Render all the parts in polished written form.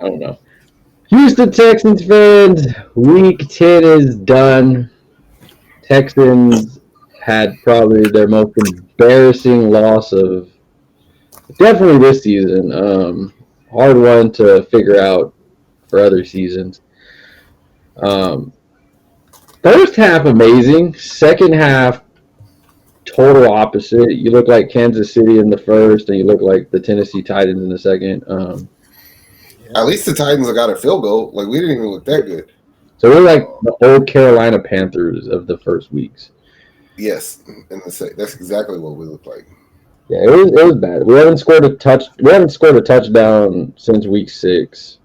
I don't know. Houston Texans fans, Week 10 is done. Texans had probably their most embarrassing loss of definitely this season. Hard one to figure out for other seasons. Um, First half amazing. Second half total opposite. You look like Kansas City in the first, and you look like the Tennessee Titans in the second. At least the Titans got a field goal. Like, we didn't even look that good. So we're like the old Carolina Panthers of the first weeks. Yes, and that's exactly what we look like. Yeah, it was bad. We haven't scored a touchdown since week 6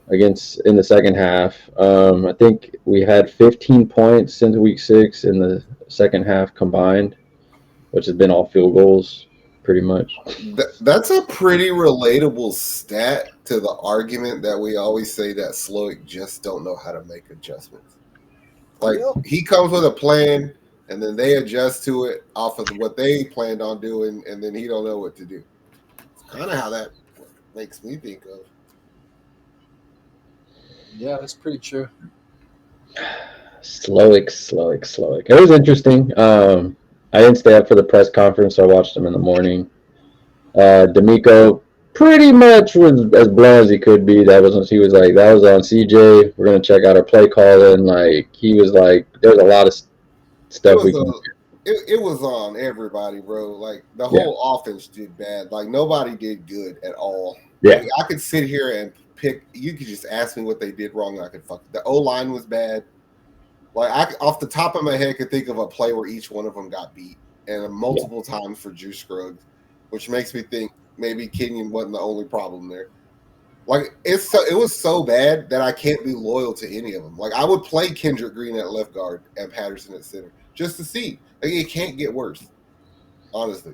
against in the second half. I think we had 15 points since week 6 in the second half combined, which has been all field goals pretty much. That's a pretty relatable stat to the argument that we always say that Slowiks just don't know how to make adjustments. Like, he comes with a plan, and then they adjust to it off of what they planned on doing, and then he don't know what to do. It's kind of how that makes me think of. Yeah, that's pretty true. Slowiks. It was interesting. I didn't stay up for the press conference, so I watched them in the morning. D'Amico pretty much was as blunt as he could be. He was like, that was on CJ. We're gonna check out our play calling. Like, he was like, there's a lot of stuff we can. It was on everybody, bro. Like, the whole offense did bad. Like, nobody did good at all. Yeah, like, I could sit here and pick. You could just ask me what they did wrong. I could the O-line was bad. Like, off the top of my head, could think of a play where each one of them got beat, and multiple times for Juice Scruggs, which makes me think maybe Kenyon wasn't the only problem there. Like, it was so bad that I can't be loyal to any of them. Like, I would play Kendrick Green at left guard and Patterson at center just to see. Like, it can't get worse, honestly.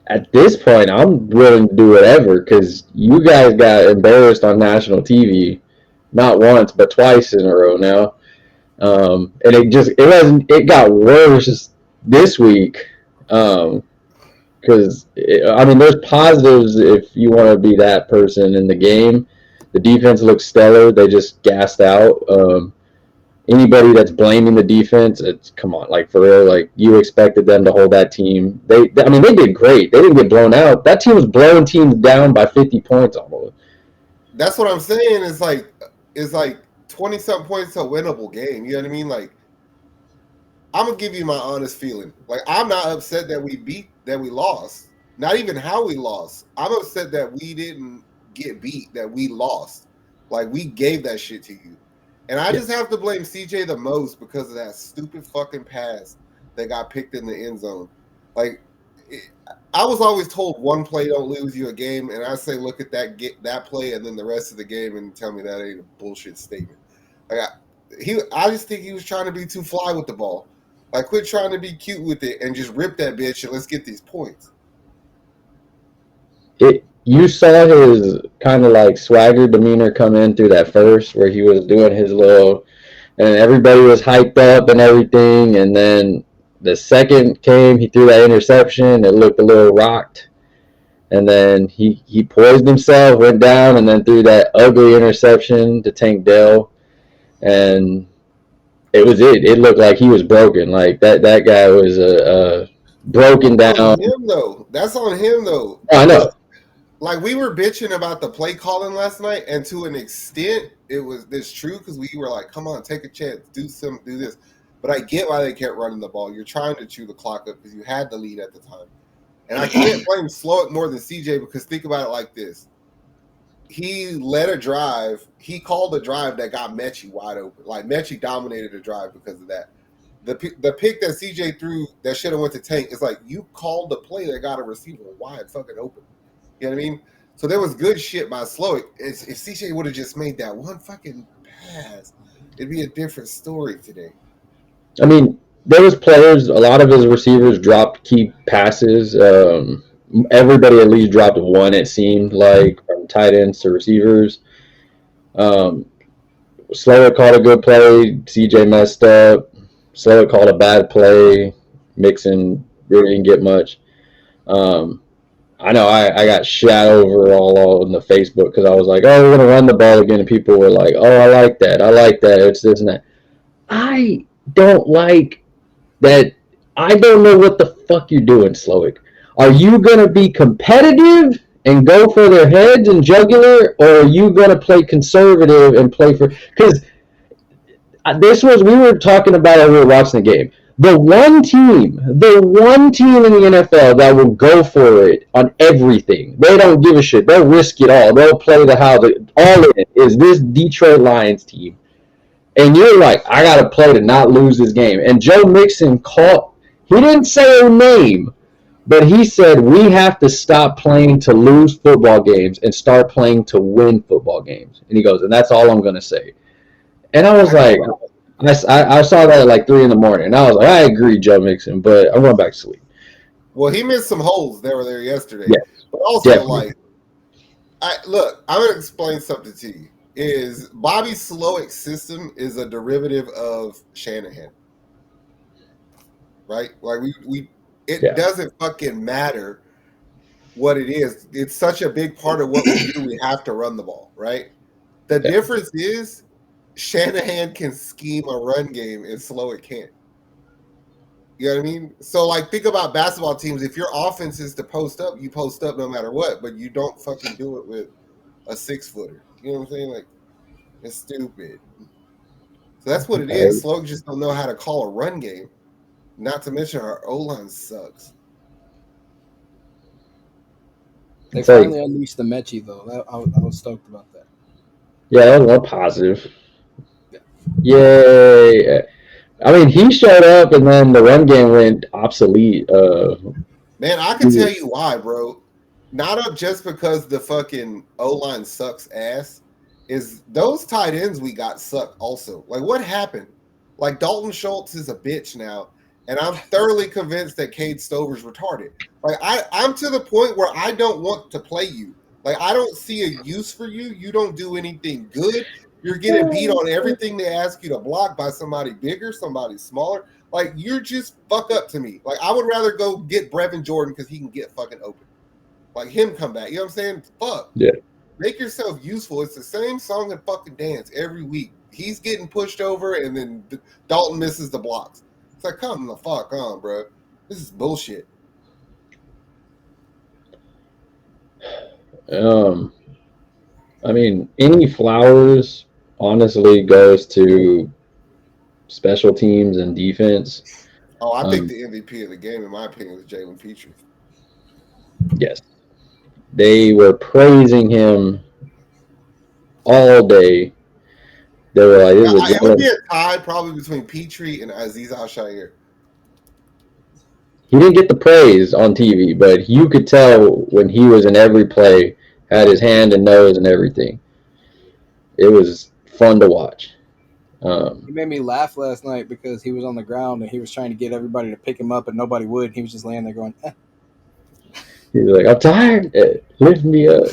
At this point, I'm willing to do whatever because you guys got embarrassed on national TV, not once but twice in a row now, and it got worse this week. Because, there's positives if you want to be that person in the game. The defense looks stellar. They just gassed out. Anybody that's blaming the defense, come on, like, for real, like, you expected them to hold that team. They did great. They didn't get blown out. That team was blowing teams down by 50 points almost. That's what I'm saying. It's like 20-something points to a winnable game. You know what I mean? Like, I'm gonna give you my honest feeling. Like, I'm not upset that we lost. Not even how we lost. I'm upset that we didn't get beat, that we lost. Like, we gave that shit to you. And I just have to blame CJ the most because of that stupid fucking pass that got picked in the end zone. Like, I was always told one play don't lose you a game, and I say look at that play and then the rest of the game and tell me that ain't a bullshit statement. Like, I just think he was trying to be too fly with the ball. Like, quit trying to be cute with it and just rip that bitch and let's get these points. You saw his kind of like swagger demeanor come in through that first where he was doing his little, and everybody was hyped up and everything. And then the second came, he threw that interception. It looked a little rocked. And then he poised himself, went down, and then threw that ugly interception to Tank Dell. And it was it. It looked like he was broken. Like, that guy was broken down. That's on him, though. I know. Like, we were bitching about the play calling last night, and to an extent, it's true because we were like, come on, take a chance, do this. But I get why they kept running the ball. You're trying to chew the clock up because you had the lead at the time. And I can't blame Slowiks more than CJ because think about it like this. He led a drive. He called a drive that got Mechie wide open. Like, Mechie dominated a drive because of that. The pick that CJ threw that should have went to Tank is like, you called the play that got a receiver wide fucking open. You know what I mean? So there was good shit by Slowiks. If CJ would have just made that one fucking pass, it'd be a different story today. I mean, there was players, a lot of his receivers dropped key passes. Everybody at least dropped one, it seemed like, from tight ends to receivers. Slowiks called a good play. CJ messed up. Slowiks called a bad play. Mixon really didn't get much. I know I got shat over all on the Facebook because I was like, oh, we're going to run the ball again. And people were like, oh, I like that. I like that. It's this and that. I don't like that. I don't know what the fuck you're doing, Slowik. Are you going to be competitive and go for their heads and jugular, or are you going to play conservative and play for... Because we were talking about it when we were watching the game. The one team in the NFL that will go for it on everything. They don't give a shit. They'll risk it all. They'll play the house. All in it is this Detroit Lions team. And you're like, I got to play to not lose this game. And Joe Mixon he didn't say a name, but he said we have to stop playing to lose football games and start playing to win football games. And he goes, and that's all I'm going to say. And I was like, I saw that at like 3 a.m. and I was like, I agree, Joe Mixon, but I'm going back to sleep. Well, he missed some holes that were there yesterday. Yes. But also, Definitely. I'm going to explain something to you. Is Bobby Slowiks' system is a derivative of Shanahan. Right? Like, it doesn't fucking matter what it is. It's such a big part of what we do. We have to run the ball, right? The difference is Shanahan can scheme a run game and Slowik can't. You know what I mean? So, like, think about basketball teams. If your offense is to post up, you post up no matter what, but you don't fucking do it with a 6-footer. You know what I'm saying? Like, it's stupid. So that's what it is. Slowik just don't know how to call a run game. Not to mention our O-line sucks. They finally unleashed the Mechie, though. I was stoked about that. Yeah, that was one positive. Yay. I mean, he showed up, and then the run game went obsolete. Man, I can tell you why, bro. Not just because the fucking O-line sucks ass. Is those tight ends we got suck also. Like, what happened? Like, Dalton Schultz is a bitch now, and I'm thoroughly convinced that Cade Stover's retarded. Like, I'm to the point where I don't want to play you. Like, I don't see a use for you. You don't do anything good. You're getting beat on everything they ask you to block by somebody bigger, somebody smaller. Like, you're just fuck up to me. Like, I would rather go get Brevin Jordan because he can get fucking open. Like, him come back. You know what I'm saying? Fuck. Yeah. Make yourself useful. It's the same song and fucking dance every week. He's getting pushed over, and then Dalton misses the blocks. It's like, come the fuck on, bro. This is bullshit. I mean, any Flowers honestly goes to special teams and defense. Oh, I think the MVP of the game, in my opinion, was Jalen Petrie. Yes. They were praising him all day. They were like, it would be a tie probably between Petrie and Aziz Al-Shaair. He didn't get the praise on TV, but you could tell when he was in every play, had his hand and nose and everything. It was fun to watch. He made me laugh last night because he was on the ground and he was trying to get everybody to pick him up, and nobody would. He was just laying there going, He's like, I'm tired. Lift me up.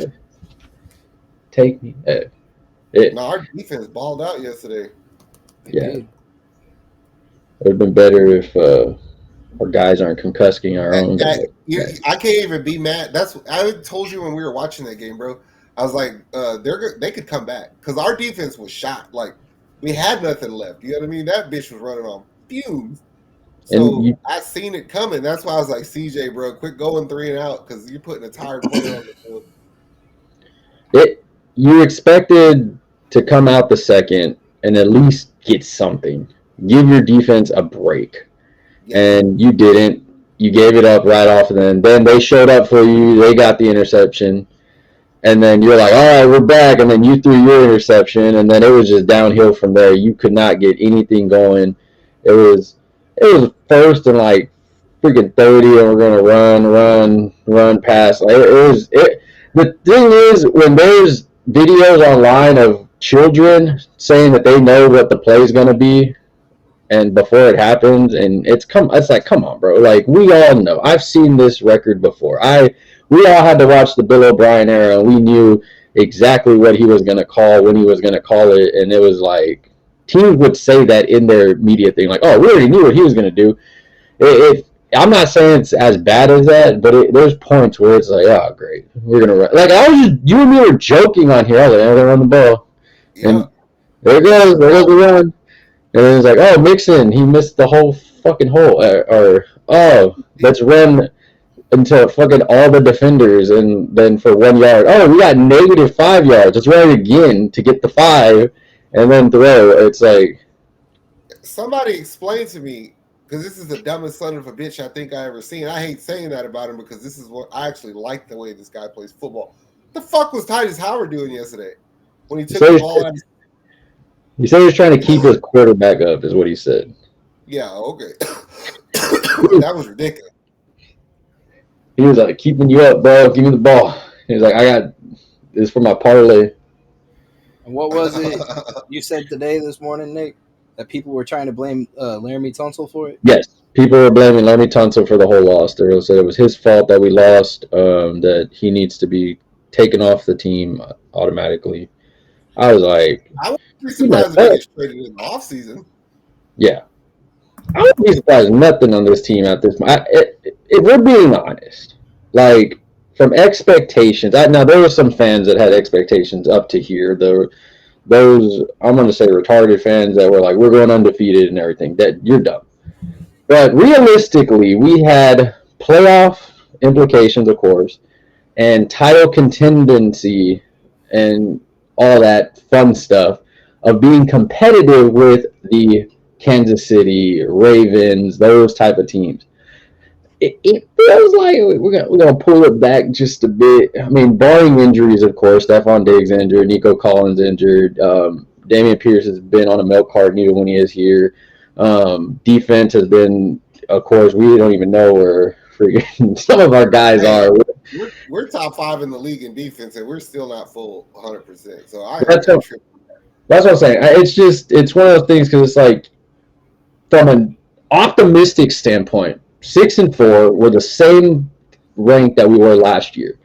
Take me. No, our defense balled out yesterday. Yeah. It would have been better if our guys aren't concussing our own. I can't even be mad. I told you when we were watching that game, bro. I was like, they could come back because our defense was shot. Like, we had nothing left. You know what I mean? That bitch was running on fumes. So I seen it coming. That's why I was like, CJ, bro, quit going 3 and out because you're putting a tired player on the field. You expected to come out the second and at least get something. Give your defense a break. Yeah. And you didn't. You gave it up right off, and then they showed up for you. They got the interception. And then you're like, all right, we're back. And then you threw your interception, and then it was just downhill from there. You could not get anything going. It was first and like freaking 30, and we're gonna run past. Like, the thing is, when there's videos online of children saying that they know what the play is gonna be, and before it happens, and it's like, come on, bro. Like, we all know. I've seen this record before. We all had to watch the Bill O'Brien era, and we knew exactly what he was gonna call when he was gonna call it, and it was like teams would say that in their media thing, like, oh, we already knew what he was gonna do. I'm not saying it's as bad as that, but there's points where it's like, oh, great, we're gonna run. Like you and me were joking on here. I was like, they're gonna run the ball, Yeah. and there goes the run, and then it's like, oh, Mixon, he missed the whole fucking hole, or oh, let's run until fucking all the defenders, and then for 1 yard, oh, we got -5 yards. Let's run it again to get the 5, and then throw. It's like, somebody explain to me, because this is the dumbest son of a bitch I think I ever seen. I hate saying that about him because this is what I actually like the way this guy plays football. What the fuck was Titus Howard doing yesterday when he took the ball out? He said he was trying to keep his quarterback up, is what he said. Yeah, okay. That was ridiculous. He was like, keeping you up, bro. Give me the ball. He was like, I got this for my parlay. And what was it you said this morning, Nick? That people were trying to blame Laramie Tunsil for it? Yes. People were blaming Laramie Tunsil for the whole loss. They said it was his fault that we lost, that he needs to be taken off the team automatically. I was like, I wouldn't be surprised if he gets traded in the offseason. Yeah. I wouldn't be surprised nothing on this team at this point. If we're being honest, like, from expectations, now there were some fans that had expectations up to here. Those, I'm going to say, retarded fans that were like, we're going undefeated and everything. That you're dumb. But realistically, we had playoff implications, of course, and title contendency and all that fun stuff of being competitive with the Kansas City Ravens, those type of teams. It feels like we're gonna pull it back just a bit. I mean, barring injuries, of course. Stephon Diggs injured, Nico Collins injured. Damian Pierce has been on a milk carton even when he is here. Defense has been, of course, we don't even know where freaking some of our guys are. We're top 5 in the league in defense, and we're still not full 100%. So that's what I'm saying. It's one of those things because it's like, from an optimistic standpoint, 6-4 were the same rank that we were last year.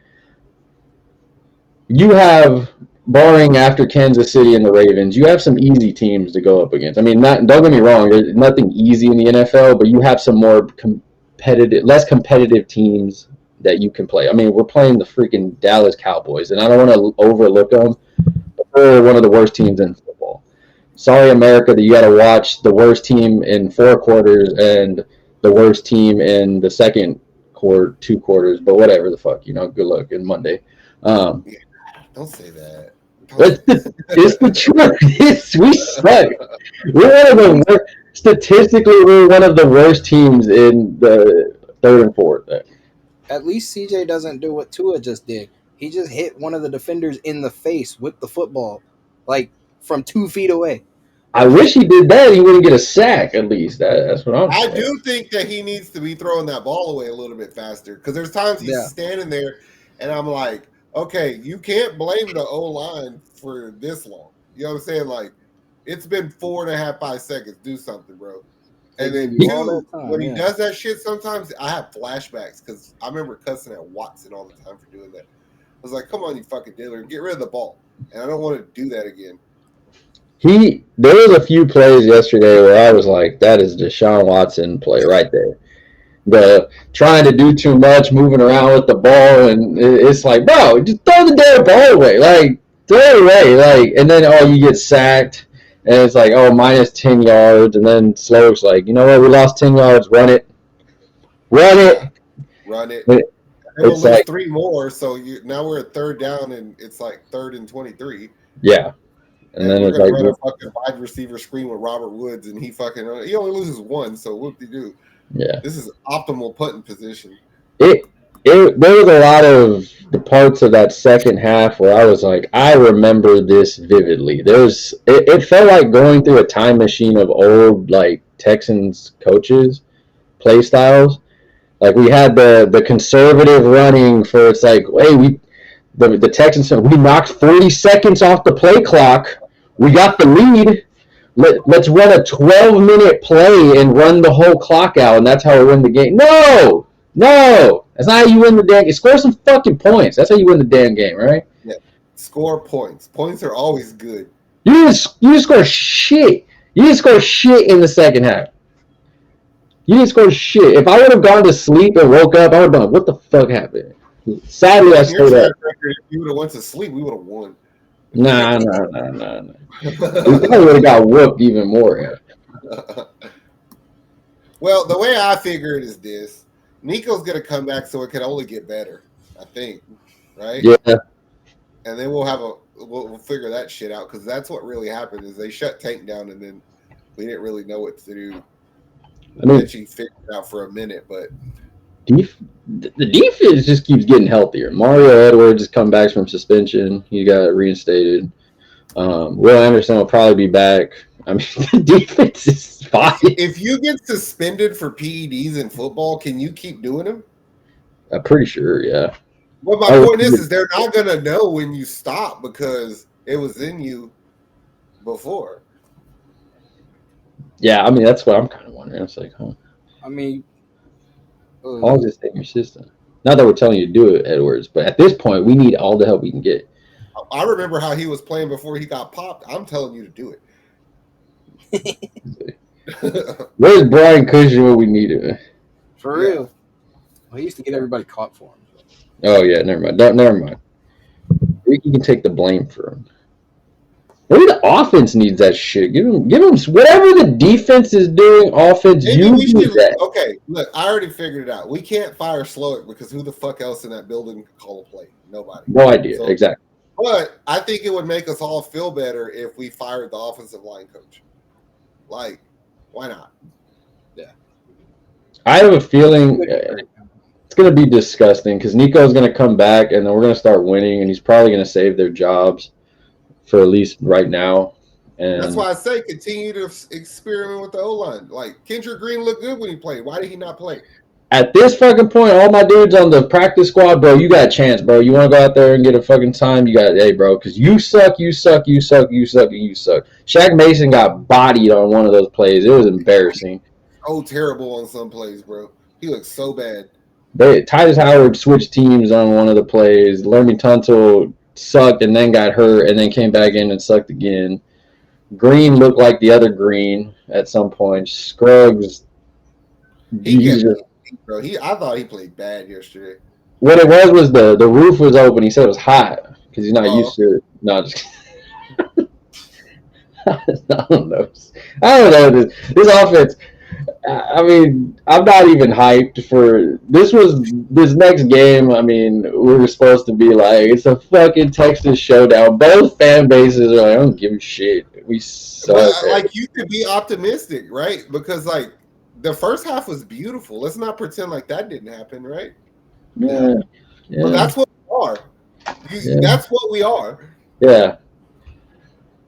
You have, barring after Kansas City and the Ravens, you have some easy teams to go up against. I mean, don't get me wrong, there's nothing easy in the NFL, but you have some more less competitive teams that you can play. I mean, we're playing the freaking Dallas Cowboys, and I don't want to overlook them, but they're one of the worst teams in football. Sorry, America, that you got to watch the worst team in 4 quarters and the worst team in the second 2 quarters, but whatever the fuck, good luck in Monday. Don't say that. It's the truth. We suck. We're one of the worst. Statistically, we're one of the worst teams in the 3rd and 4th. At least CJ doesn't do what Tua just did. He just hit one of the defenders in the face with the football, like from 2 feet away. I wish he did that. He wouldn't get a sack, at least. That's what I'm saying. I do think that he needs to be throwing that ball away a little bit faster, because there's times he's standing there, and I'm like, okay, you can't blame the O-line for this long. You know what I'm saying? Like, it's been 4.5, 5 seconds. Do something, bro. And then when he does that shit, sometimes I have flashbacks, because I remember cussing at Watson all the time for doing that. I was like, come on, you fucking dealer, get rid of the ball. And I don't want to do that again. There was a few plays yesterday where I was like, that is Deshaun Watson play right there. The trying to do too much, moving around with the ball, and it's like, bro, just throw the damn ball away. Like, throw it away. Like, and then, you get sacked, and it's like, minus 10 yards, and then Slowiks like, you know what, we lost 10 yards, run it. Run it. It's like 3 more, so now we're at 3rd down, and it's like 3rd and 23. Yeah. And then it's like run a fucking wide receiver screen with Robert Woods, and he only loses 1, so whoop-de-doo. Yeah. This is optimal punting position. There was a lot of the parts of that second half where I was like, I remember this vividly. It felt like going through a time machine of old, like, Texans coaches, play styles. Like, we had the conservative running for, it's like, hey, the Texans, we knocked 40 seconds off the play clock. We got the lead. Let's run a 12-minute play and run the whole clock out, and that's how we win the game. No! That's not how you win the damn game. Score some fucking points. That's how you win the damn game, right? Yeah. Score points. Points are always good. You didn't score shit. You didn't score shit in the second half. You didn't score shit. If I would have gone to sleep and woke up, I would have been like, what the fuck happened? Sadly, I Your stayed track up. record, if you would have went to sleep, we would have won. Nah. We probably would have got whooped even more. Yeah. Well, the way I figure it is this: Nico's gonna come back, so it can only get better. I think, right? Yeah. And then we'll figure that shit out because that's what really happened. Is they shut Tank down, and then we didn't really know what to do. I mean, Then she figured it out for a minute, but the defense just keeps getting healthier. Mario Edwards has come back from suspension. He got reinstated. Will Anderson will probably be back. I mean, the defense is fine. If you get suspended for PEDs in football, can you keep doing them? I'm pretty sure, yeah. Well, my point is they're not going to know when you stop because it was in you before. Yeah, I mean, that's what I'm kind of wondering. It's like, huh? I mean, How long does it stay in your system? Not that we're telling you to do it, Edwards, but at this point, we need all the help we can get. I remember how he was playing before he got popped. I'm telling you to do it. Where's Brian Cushing when we need him? for real. Well, he used to get everybody caught for him. Oh, yeah, never mind. Never mind. You can take the blame for him. Maybe the offense needs that shit. Give them whatever the defense is doing. Offense, Maybe you we do should. that. Okay, look, I already figured it out. We can't fire Slowiks because who the fuck else in that building can call a play? Nobody. No idea. So, exactly. But I think it would make us all feel better if we fired the offensive line coach. Like, why not? Yeah. I have a feeling it's going to be disgusting because Nico's going to come back and then we're going to start winning and he's probably going to save their jobs for at least right now. And that's why I say continue to experiment with the O-line. Like, Kendrick Green looked good when he played. Why did he not play? at this fucking point, all my dudes on the practice squad, bro, you got a chance, bro. You want to go out there and get a fucking time? You got, hey, bro, because you suck. Shaq Mason got bodied on one of those plays. It was embarrassing. Oh, terrible on some plays, bro. He looked so bad. Titus Howard switched teams on one of the plays. Lermy Tunsil sucked and then got hurt and then came back in and sucked again. Green looked like the other Green at some point. Scruggs. Bro, I thought he played bad yesterday. What it was the roof was open. He said it was hot because he's not used to it. No, just I don't know. This offense. I mean, I'm not even hyped for this. This next game. I mean, we were supposed to be like it's a fucking Texas showdown. Both fan bases are like, I don't give a shit. We suck. But, like, you could be optimistic, right? Because like the first half was beautiful. Let's not pretend like that didn't happen, right? Yeah. Well, that's what we are. That's what we are. Yeah.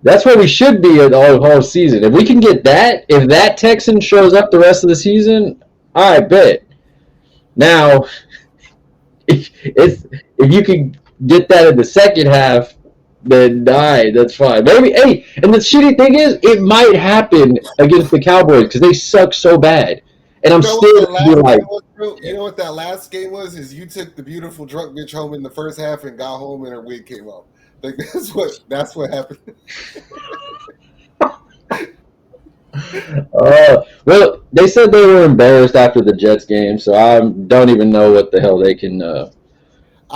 That's where we should be at the whole season. If we can get that, if that Texan shows up the rest of the season, I bet. Now, if you can get that in the second half, then that's fine. Maybe, hey, and the shitty thing is, it might happen against the Cowboys because they suck so bad. And I'm still like, you know what that last game was? Is you took the beautiful drunk bitch home in the first half and got home and her wig came off. Like that's what happened. Well, they said they were embarrassed after the Jets game, so I don't even know what the hell they can. I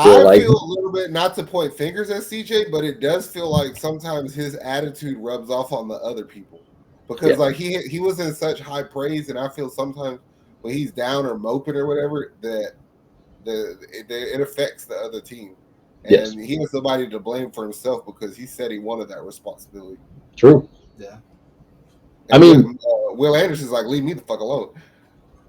feel a little bit, not to point fingers at CJ, but it does feel like sometimes his attitude rubs off on the other people because like he was in such high praise, and I feel sometimes when he's down or moping or whatever that it affects the other team. And he has somebody to blame for himself because he said he wanted that responsibility. True. Yeah. And I mean, Will Anderson's like, leave me the fuck alone.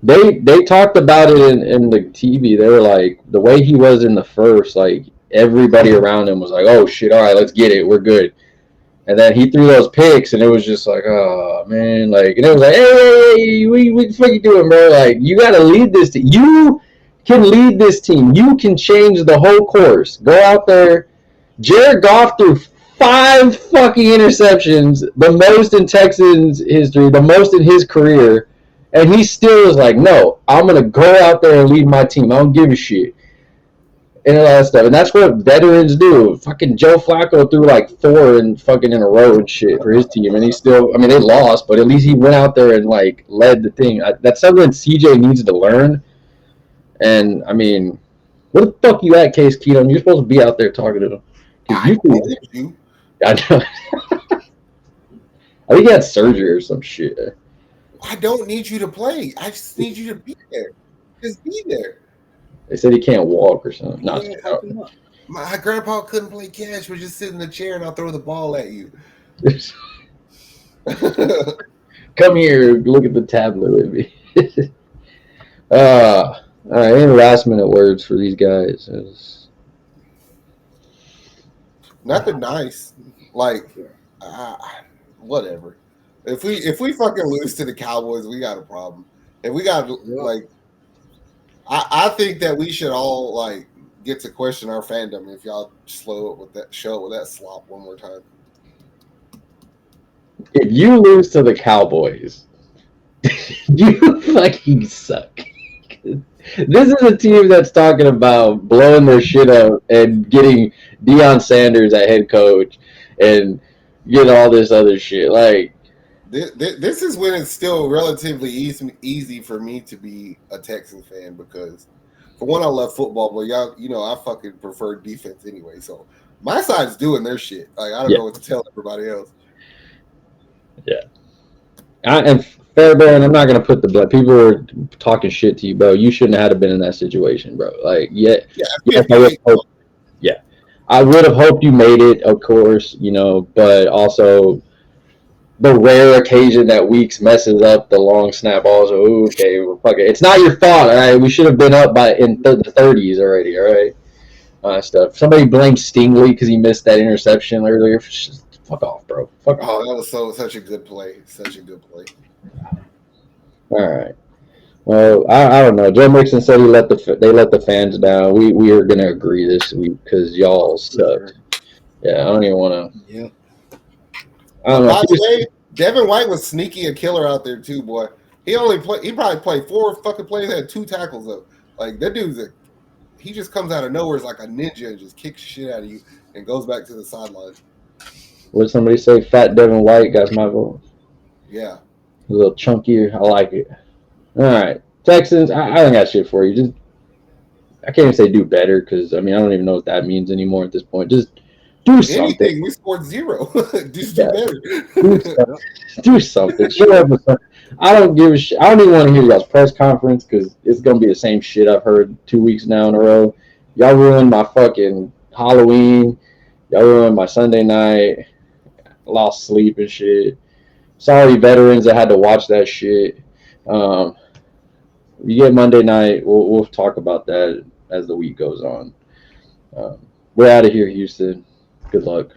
They talked about it in the TV. They were like, the way he was in the first, like everybody around him was like, oh shit, all right, let's get it, we're good. And then he threw those picks, and it was just like, oh man, like, and it was like, hey, what the fuck you doing, bro? Like, you got to lead this team. You can lead this team. You can change the whole course. Go out there. Jared Goff threw 5 fucking interceptions, the most in Texans history, the most in his career, and he still was like, no, I'm going to go out there and lead my team. I don't give a shit. and all that stuff. And that's what veterans do. Fucking Joe Flacco threw like 4 and fucking in a row and shit for his team, and he still. I mean, they lost, but at least he went out there and like led the thing. That's something CJ needs to learn. And I mean, where the fuck you at, Case Keenum? You're supposed to be out there talking to them. I told you. I know. I think he had surgery or some shit. I don't need you to play. I just need you to be there. Just be there. They said he can't walk or something. Not My grandpa couldn't play catch. We're just sit in the chair and I'll throw the ball at you. Come here, look at the tablet with me. All right, any last minute words for these guys? Nothing nice. Like, whatever. If we fucking lose to the Cowboys, we got a problem. And we got like, I think that we should all like get to question our fandom if y'all show up with that slop one more time. If you lose to the Cowboys, you fucking suck. This is a team that's talking about blowing their shit up and getting Deion Sanders at head coach and getting all this other shit. Like, this is when it's still relatively easy for me to be a Texans fan because, for one, I love football, but y'all, I fucking prefer defense anyway. So my side's doing their shit. Like, I don't know what to tell everybody else. Yeah. And Fairbairn, I'm not gonna put the blood. People were talking shit to you, bro. You shouldn't have been in that situation, bro. Like, I would have hoped you made it, of course, but also the rare occasion that Weeks messes up the long snap balls. Okay, well, fuck it. It's not your fault, all right? We should have been up in the 30s already, all right? Stuff. Somebody blames Stingley because he missed that interception earlier. Fuck off, bro. Fuck off. Oh, that was such a good play. Such a good play. All right. Well, I don't know. Joe Mixon said they let the fans down. We are gonna agree this week because y'all sucked. Yeah, I don't even want to. Yeah. I don't know. By the way, Devin White was sneaky a killer out there too, boy. He probably played 4 fucking plays, had 2 tackles up. Like, that dude's he just comes out of nowhere as like a ninja and just kicks shit out of you and goes back to the sideline. What did somebody say? Fat Devin White got my vote. Yeah. A little chunkier. I like it. All right. Texans, I don't got shit for you. Just, I can't even say do better because, I mean, I don't even know what that means anymore at this point. Just do something. Anything. We scored 0. Just do better. Do something. Show up with something. I don't give a shit. I don't even want to hear y'all's press conference because it's going to be the same shit I've heard 2 weeks now in a row. Y'all ruined my fucking Halloween. Y'all ruined my Sunday night. Lost sleep and shit. Sorry, veterans that had to watch that shit. You get Monday night. We'll talk about that as the week goes on. We're out of here, Houston. Good luck.